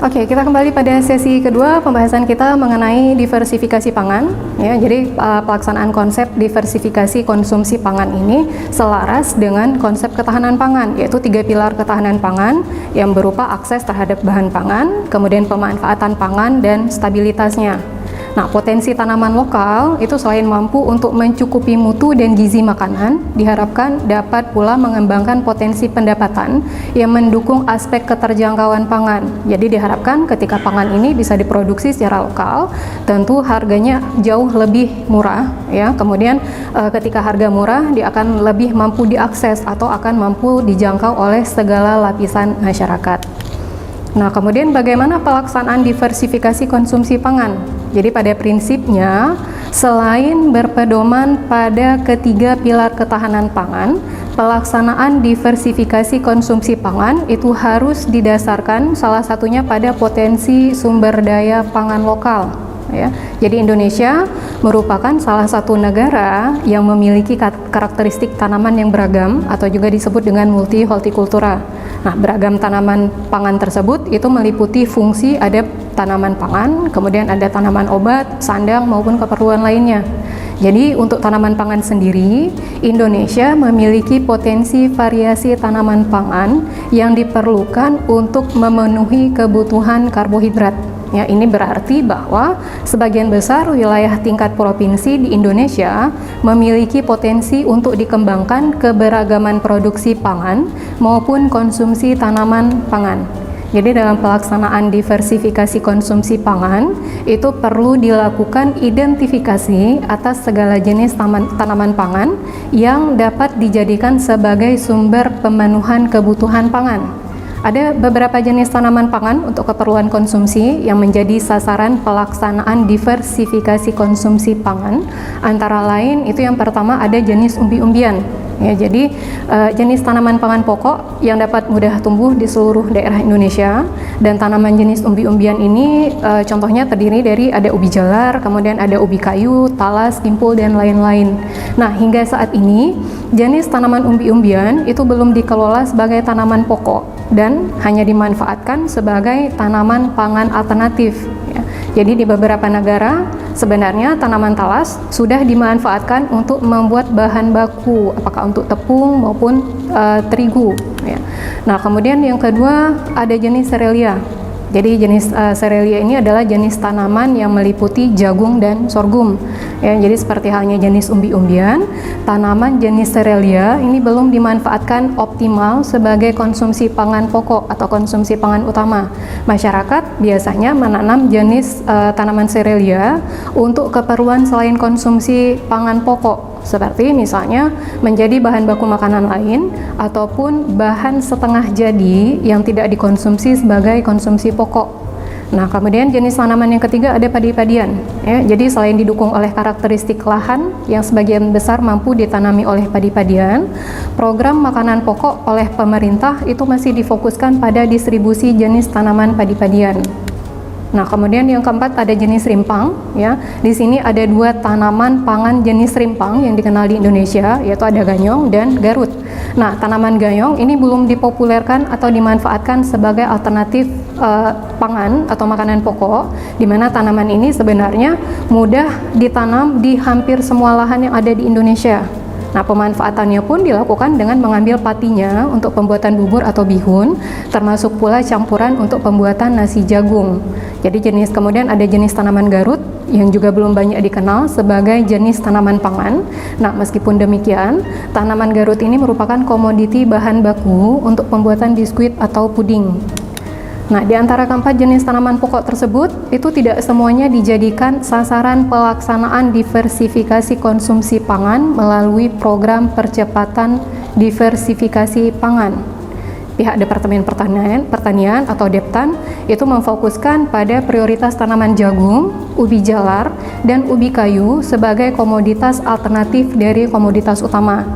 Oke, kita kembali pada sesi kedua pembahasan kita mengenai diversifikasi pangan. Ya, jadi pelaksanaan konsep diversifikasi konsumsi pangan ini selaras dengan konsep ketahanan pangan, yaitu 3 pilar ketahanan pangan yang berupa akses terhadap bahan pangan, kemudian pemanfaatan pangan dan stabilitasnya. Nah, potensi tanaman lokal itu selain mampu untuk mencukupi mutu dan gizi makanan, diharapkan dapat pula mengembangkan potensi pendapatan yang mendukung aspek keterjangkauan pangan. Jadi diharapkan ketika pangan ini bisa diproduksi secara lokal, tentu harganya jauh lebih murah ya. Kemudian ketika harga murah, dia akan lebih mampu diakses atau akan mampu dijangkau oleh segala lapisan masyarakat. Nah, kemudian bagaimana pelaksanaan diversifikasi konsumsi pangan? Jadi pada prinsipnya, selain berpedoman pada ketiga pilar ketahanan pangan, pelaksanaan diversifikasi konsumsi pangan itu harus didasarkan salah satunya pada potensi sumber daya pangan lokal. Ya. Jadi Indonesia merupakan salah satu negara yang memiliki karakteristik tanaman yang beragam atau juga disebut dengan multi-hortikultura. Nah, beragam tanaman pangan tersebut itu meliputi fungsi ada tanaman pangan, kemudian ada tanaman obat, sandang maupun keperluan lainnya. Jadi untuk tanaman pangan sendiri, Indonesia memiliki potensi variasi tanaman pangan yang diperlukan untuk memenuhi kebutuhan karbohidrat. Ya, ini berarti bahwa sebagian besar wilayah tingkat provinsi di Indonesia memiliki potensi untuk dikembangkan keberagaman produksi pangan maupun konsumsi tanaman pangan. Jadi dalam pelaksanaan diversifikasi konsumsi pangan itu perlu dilakukan identifikasi atas segala jenis tanaman pangan yang dapat dijadikan sebagai sumber pemenuhan kebutuhan pangan. Ada beberapa jenis tanaman pangan untuk keperluan konsumsi yang menjadi sasaran pelaksanaan diversifikasi konsumsi pangan. Antara lain itu yang pertama ada jenis umbi-umbian. Ya, jadi jenis tanaman pangan pokok yang dapat mudah tumbuh di seluruh daerah Indonesia, dan tanaman jenis umbi-umbian ini contohnya terdiri dari ada ubi jalar, kemudian ada ubi kayu, talas, timpul dan lain-lain. Nah, hingga saat ini jenis tanaman umbi-umbian itu belum dikelola sebagai tanaman pokok dan hanya dimanfaatkan sebagai tanaman pangan alternatif. Ya. Jadi di beberapa negara sebenarnya tanaman talas sudah dimanfaatkan untuk membuat bahan baku, apakah untuk tepung maupun terigu. Ya. Nah, kemudian yang kedua ada jenis serelia. Jadi jenis serelia ini adalah jenis tanaman yang meliputi jagung dan sorghum. Ya, jadi seperti halnya jenis umbi-umbian, tanaman jenis serelia ini belum dimanfaatkan optimal sebagai konsumsi pangan pokok atau konsumsi pangan utama. Masyarakat biasanya menanam jenis tanaman serelia untuk keperluan selain konsumsi pangan pokok, seperti misalnya menjadi bahan baku makanan lain ataupun bahan setengah jadi yang tidak dikonsumsi sebagai konsumsi pokok. Nah, kemudian jenis tanaman yang ketiga ada padi-padian. Ya, jadi selain didukung oleh karakteristik lahan yang sebagian besar mampu ditanami oleh padi-padian, program makanan pokok oleh pemerintah itu masih difokuskan pada distribusi jenis tanaman padi-padian. Nah, kemudian yang keempat ada jenis rimpang. Ya, di sini ada 2 tanaman pangan jenis rimpang yang dikenal di Indonesia, yaitu ada ganyong dan garut. Nah, tanaman ganyong ini belum dipopulerkan atau dimanfaatkan sebagai alternatif pangan atau makanan pokok, di mana tanaman ini sebenarnya mudah ditanam di hampir semua lahan yang ada di Indonesia. Nah, pemanfaatannya pun dilakukan dengan mengambil patinya untuk pembuatan bubur atau bihun, termasuk pula campuran untuk pembuatan nasi jagung. Jadi kemudian ada jenis tanaman garut yang juga belum banyak dikenal sebagai jenis tanaman pangan. Nah, meskipun demikian, tanaman garut ini merupakan komoditi bahan baku untuk pembuatan biskuit atau puding. Nah, di antara keempat jenis tanaman pokok tersebut, itu tidak semuanya dijadikan sasaran pelaksanaan diversifikasi konsumsi pangan melalui program percepatan diversifikasi pangan. Pihak Departemen Pertanian atau Deptan itu memfokuskan pada prioritas tanaman jagung, ubi jalar, dan ubi kayu sebagai komoditas alternatif dari komoditas utama.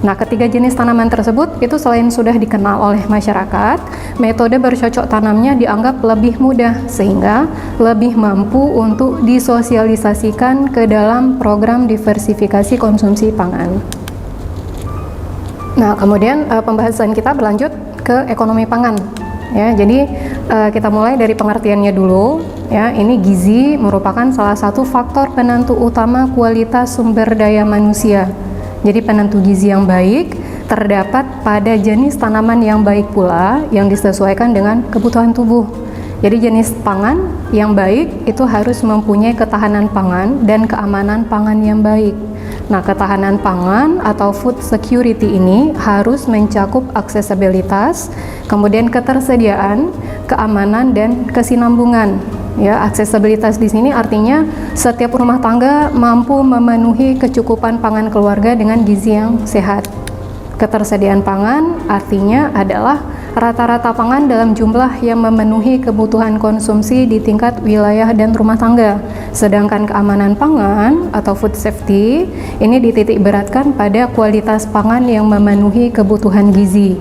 Nah, ketiga jenis tanaman tersebut itu selain sudah dikenal oleh masyarakat, metode bercocok tanamnya dianggap lebih mudah sehingga lebih mampu untuk disosialisasikan ke dalam program diversifikasi konsumsi pangan. Nah, kemudian pembahasan kita berlanjut ke ekonomi pangan. Ya, jadi kita mulai dari pengertiannya dulu. Ya, ini gizi merupakan salah satu faktor penentu utama kualitas sumber daya manusia. Jadi penentu gizi yang baik terdapat pada jenis tanaman yang baik pula yang disesuaikan dengan kebutuhan tubuh. Jadi jenis pangan yang baik itu harus mempunyai ketahanan pangan dan keamanan pangan yang baik. Nah, ketahanan pangan atau food security ini harus mencakup aksesibilitas, kemudian ketersediaan, keamanan, dan kesinambungan. Ya, aksesibilitas di sini artinya setiap rumah tangga mampu memenuhi kecukupan pangan keluarga dengan gizi yang sehat. Ketersediaan pangan artinya adalah rata-rata pangan dalam jumlah yang memenuhi kebutuhan konsumsi di tingkat wilayah dan rumah tangga. Sedangkan keamanan pangan atau food safety ini dititik beratkan pada kualitas pangan yang memenuhi kebutuhan gizi.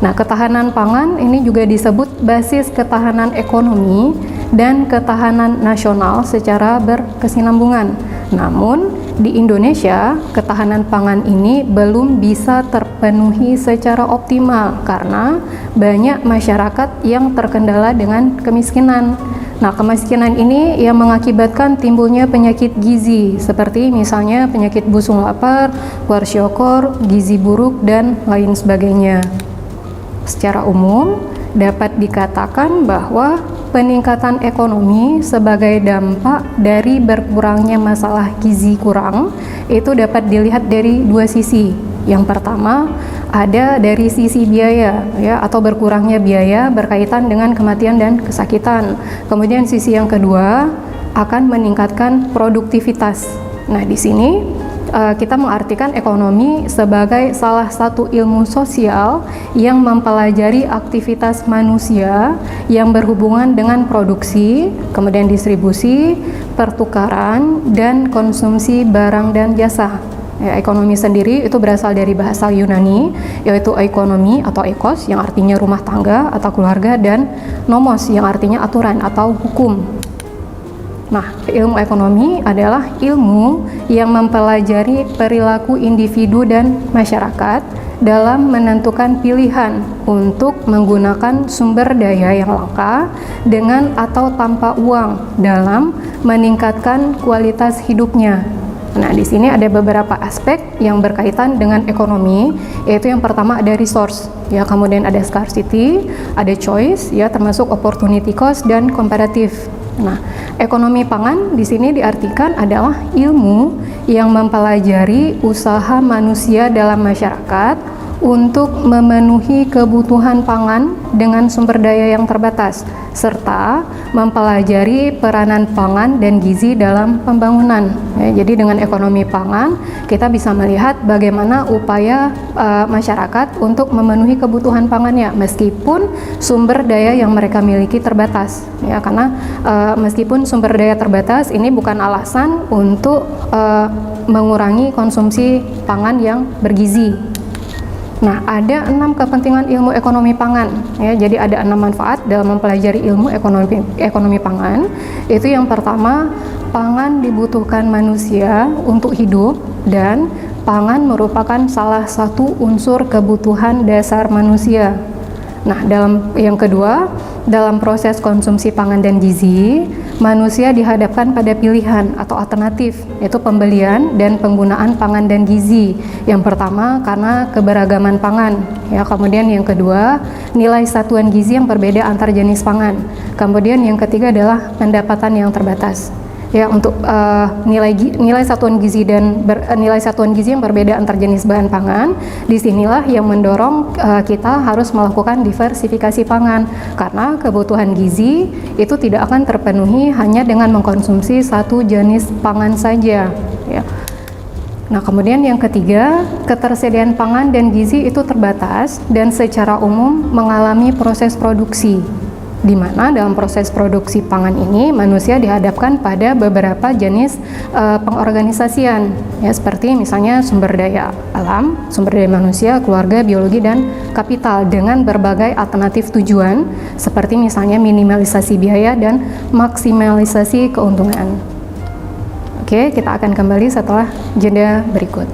Nah, ketahanan pangan ini juga disebut basis ketahanan ekonomi dan ketahanan nasional secara berkesinambungan. Namun, di Indonesia, ketahanan pangan ini belum bisa terpenuhi secara optimal karena banyak masyarakat yang terkendala dengan kemiskinan. Nah, kemiskinan ini yang mengakibatkan timbulnya penyakit gizi seperti misalnya penyakit busung lapar, kwashiorkor, gizi buruk, dan lain sebagainya. Secara umum, dapat dikatakan bahwa peningkatan ekonomi sebagai dampak dari berkurangnya masalah gizi kurang itu dapat dilihat dari dua sisi. Yang pertama ada dari sisi biaya, ya, atau berkurangnya biaya berkaitan dengan kematian dan kesakitan. Kemudian sisi yang kedua akan meningkatkan produktivitas. Nah, di sini kita mengartikan ekonomi sebagai salah satu ilmu sosial yang mempelajari aktivitas manusia yang berhubungan dengan produksi, kemudian distribusi, pertukaran, dan konsumsi barang dan jasa. Ya, ekonomi sendiri itu berasal dari bahasa Yunani, yaitu ekonomi atau ekos yang artinya rumah tangga atau keluarga, dan nomos yang artinya aturan atau hukum. Nah, ilmu ekonomi adalah ilmu yang mempelajari perilaku individu dan masyarakat dalam menentukan pilihan untuk menggunakan sumber daya yang langka dengan atau tanpa uang dalam meningkatkan kualitas hidupnya. Nah, di sini ada beberapa aspek yang berkaitan dengan ekonomi, yaitu yang pertama ada resource, ya, kemudian ada scarcity, ada choice, ya, termasuk opportunity cost dan komparatif. Nah, ekonomi pangan di sini diartikan adalah ilmu yang mempelajari usaha manusia dalam masyarakat untuk memenuhi kebutuhan pangan dengan sumber daya yang terbatas, serta mempelajari peranan pangan dan gizi dalam pembangunan. Ya, jadi dengan ekonomi pangan, kita bisa melihat bagaimana upaya masyarakat untuk memenuhi kebutuhan pangannya, meskipun sumber daya yang mereka miliki terbatas. Ya, karena meskipun sumber daya terbatas, ini bukan alasan untuk mengurangi konsumsi pangan yang bergizi. Nah, ada 6 kepentingan ilmu ekonomi pangan, ya. Jadi ada 6 manfaat dalam mempelajari ilmu ekonomi pangan. Itu yang pertama, pangan dibutuhkan manusia untuk hidup, dan pangan merupakan salah satu unsur kebutuhan dasar manusia. Nah, yang kedua, dalam proses konsumsi pangan dan gizi, manusia dihadapkan pada pilihan atau alternatif, yaitu pembelian dan penggunaan pangan dan gizi. Yang pertama, karena keberagaman pangan, ya. Kemudian yang kedua, nilai satuan gizi yang berbeda antar jenis pangan. Kemudian yang ketiga adalah pendapatan yang terbatas. Ya, untuk nilai satuan gizi nilai satuan gizi yang berbeda antar jenis bahan pangan, disinilah yang mendorong kita harus melakukan diversifikasi pangan, karena kebutuhan gizi itu tidak akan terpenuhi hanya dengan mengkonsumsi satu jenis pangan saja, ya. Nah, kemudian yang ketiga, ketersediaan pangan dan gizi itu terbatas dan secara umum mengalami proses produksi, di mana dalam proses produksi pangan ini manusia dihadapkan pada beberapa jenis pengorganisasian, ya, seperti misalnya sumber daya alam, sumber daya manusia, keluarga, biologi, dan kapital dengan berbagai alternatif tujuan seperti misalnya minimalisasi biaya dan maksimalisasi keuntungan. Oke, kita akan kembali setelah jeda berikut.